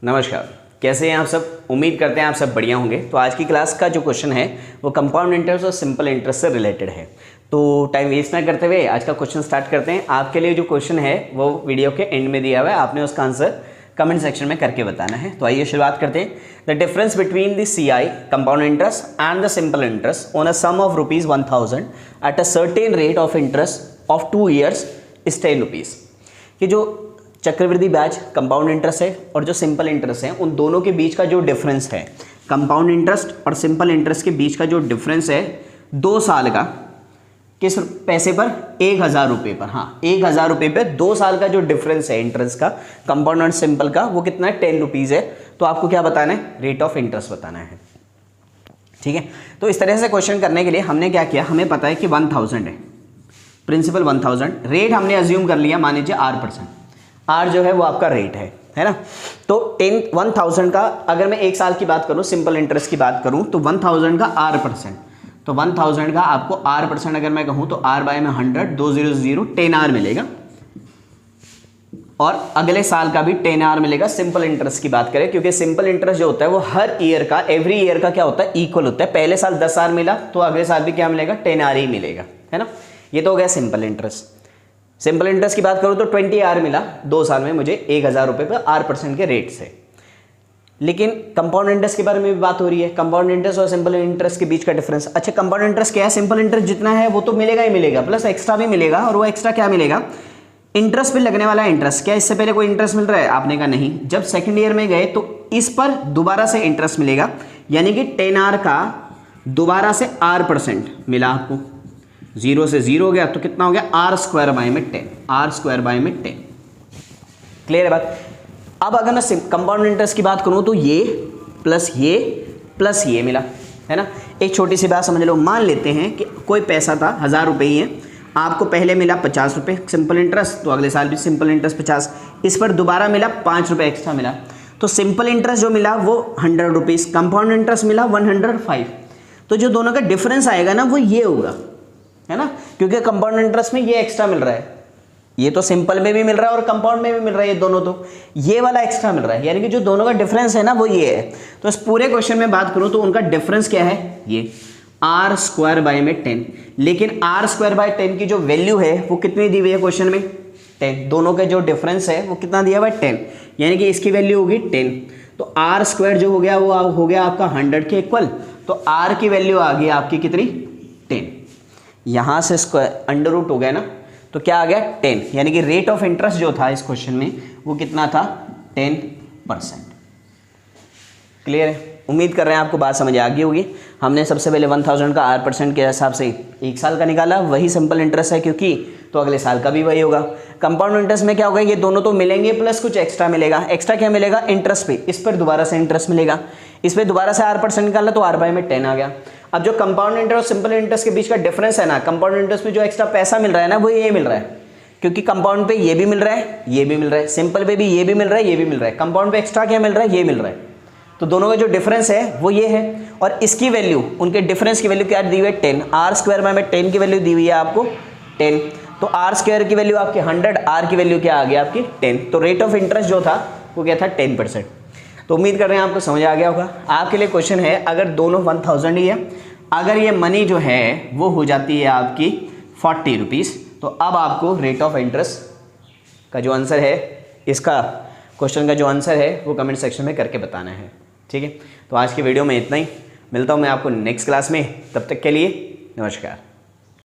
नमस्कार, कैसे हैं आप सब। उम्मीद करते हैं आप सब बढ़िया होंगे। तो आज की क्लास का जो क्वेश्चन है वो कंपाउंड इंटरेस्ट और सिंपल इंटरेस्ट से रिलेटेड है। तो टाइम वेस्ट ना करते हुए आज का क्वेश्चन स्टार्ट करते हैं। आपके लिए जो क्वेश्चन है वो वीडियो के एंड में दिया हुआ है, आपने उसका आंसर कमेंट सेक्शन में करके बताना है। तो आइए शुरुआत करते हैं। The difference between the CI compound interest and the simple interest on a sum of ₹1000 at a certain rate of interest of 2 years is ₹10। कि जो चक्रवृद्धि ब्याज कंपाउंड इंटरेस्ट है और जो सिंपल इंटरेस्ट है उन दोनों के बीच का जो डिफरेंस है, कंपाउंड इंटरेस्ट और सिंपल इंटरेस्ट के बीच का जो डिफरेंस है 2 साल का, किस पैसे पर? 1000 रुपये पर। हाँ, 1000 रुपये पे 2 साल का जो डिफरेंस है इंटरेस्ट का कंपाउंड और सिंपल का, वो कितना है? ₹10 है। तो आपको क्या बताना है? रेट ऑफ इंटरेस्ट बताना है। ठीक है, तो इस तरह से क्वेश्चन करने के लिए हमने क्या किया, हमें पता है कि 1000 है, प्रिंसिपल 1000, रेट हमने अज्यूम कर लिया, मान लीजिए R%। R जो है वो आपका रेट है ना। तो 1000 का अगर मैं 1 साल की बात करूं, सिंपल इंटरेस्ट की बात करूं, तो 1000 का R%, तो 1000 का आपको R% अगर मैं कहूं तो R बाय में 100, 200 10R मिलेगा। और अगले साल का भी 10R मिलेगा सिंपल इंटरेस्ट की बात करें, क्योंकि सिंपल इंटरेस्ट जो होता है वो हर ईयर का, एवरी ईयर का क्या होता है? इक्वल होता है। पहले साल 10R मिला तो अगले साल भी क्या मिलेगा? 10R ही मिलेगा, है ना। ये तो हो गया सिंपल इंटरेस्ट। सिंपल इंटरेस्ट की बात करूं तो 20R मिला 2 साल में मुझे 1000 रुपये पर R% के रेट से। लेकिन कंपाउंड इंटरेस्ट के बारे में भी बात हो रही है, कंपाउंड इंटरेस्ट और सिंपल इंटरेस्ट के बीच का डिफरेंस। अच्छा, कंपाउंड इंटरेस्ट क्या है? सिंपल इंटरेस्ट जितना है वो तो मिलेगा ही मिलेगा, प्लस एक्स्ट्रा भी मिलेगा। और वो एक्स्ट्रा क्या मिलेगा? इंटरेस्ट पे लगने वाला इंटरेस्ट। क्या इससे पहले कोई इंटरेस्ट मिल रहा है? आपने कहा नहीं। जब सेकेंड ईयर में गए तो इस पर दोबारा से इंटरेस्ट मिलेगा, यानी कि 10R का दोबारा से R% मिला आपको। 0 से 0 हो गया तो कितना हो गया? R² बाय में 10, R² बाय में 10। क्लियर है बात। अब अगर मैं कंपाउंड इंटरेस्ट की बात करूं तो ये प्लस ये मिला, है ना। एक छोटी सी बात समझ लो, मान लेते हैं कि कोई पैसा था 1000 रुपये ही है, आपको पहले मिला 50 रुपये सिंपल इंटरेस्ट, तो अगले साल भी सिंपल इंटरेस्ट 50, इस पर दोबारा मिला 5 रुपये एक्स्ट्रा मिला। तो सिंपल इंटरेस्ट जो मिला वो 100 रुपीज़, कंपाउंड इंटरेस्ट मिला 105। तो जो दोनों का डिफरेंस आएगा ना वो ये होगा, है ना, क्योंकि कंपाउंड इंटरेस्ट में ये एक्स्ट्रा मिल रहा है, ये तो सिंपल में भी मिल रहा है और कंपाउंड में भी मिल रहा है, ये दोनों तो ये वाला एक्स्ट्रा मिल रहा है, यानी कि जो दोनों का डिफरेंस है ना वो ये है। तो इस पूरे क्वेश्चन में बात करूं तो उनका डिफरेंस क्या है? ये R² बाय में 10। लेकिन R² बाय 10 की जो वैल्यू है वो कितनी दी हुई है क्वेश्चन में? 10। दोनों का जो डिफरेंस है वो कितना दिया हुआ है? 10, यानी कि इसकी वैल्यू होगी 10। तो R² जो हो गया वो हो गया आपका 100 के इक्वल। तो R की वैल्यू आ गई आपकी कितनी? 10। यहाँ से स्क्वायर अंडर रूट हो गया ना, तो क्या आ गया? 10, यानी कि रेट ऑफ इंटरेस्ट जो था इस क्वेश्चन में वो कितना था? 10%। क्लियर है? उम्मीद कर रहे हैं आपको बात समझ आ गई होगी। हमने सबसे पहले 1000 का R% के हिसाब से 1 साल का निकाला, वही सिंपल इंटरेस्ट है क्योंकि, तो अगले साल का भी वही होगा। कंपाउंड इंटरेस्ट में क्या होगा? ये दोनों तो मिलेंगे प्लस कुछ एक्स्ट्रा मिलेगा। एक्स्ट्रा क्या मिलेगा? इंटरेस्ट पे, इस पर दोबारा से इंटरेस्ट मिलेगा, इस पर दोबारा से R% निकाला तो R बाय में 10 आ गया। अब जो कंपाउंड इंटरेस्ट और सिंपल इंटरेस्ट के बीच का डिफरेंस है ना, कंपाउंड इंटरेस्ट में जो एक्स्ट्रा पैसा मिल रहा है ना वो ये मिल रहा है, क्योंकि कंपाउंड पे ये भी मिल रहा है, ये भी मिल रहा है, सिंपल पे भी ये भी मिल रहा है, ये भी मिल रहा है। कंपाउंड पे एक्स्ट्रा क्या मिल रहा है? ये मिल रहा है। तो दोनों का जो डिफरेंस है वो ये है, और इसकी वैल्यू, उनके डिफरेंस की वैल्यू क्या दी हुई है? 10। R² बाय में 10 की वैल्यू दी हुई है आपको 10। तो R² की वैल्यू आपकी 100, R की वैल्यू क्या आ गई आपकी? 10। तो रेट ऑफ इंटरेस्ट जो था वो क्या था? 10%। तो उम्मीद कर रहे हैं आपको समझ आ गया होगा। आपके लिए क्वेश्चन है, अगर दोनों 1000 ही है, अगर ये मनी जो है वो हो जाती है आपकी 40 रुपीज़, तो अब आपको रेट ऑफ इंटरेस्ट का जो आंसर है, इसका क्वेश्चन का जो आंसर है वो कमेंट सेक्शन में करके बताना है। ठीक है, तो आज की वीडियो में इतना ही। मिलता हूँ मैं आपको नेक्स्ट क्लास में, तब तक के लिए नमस्कार।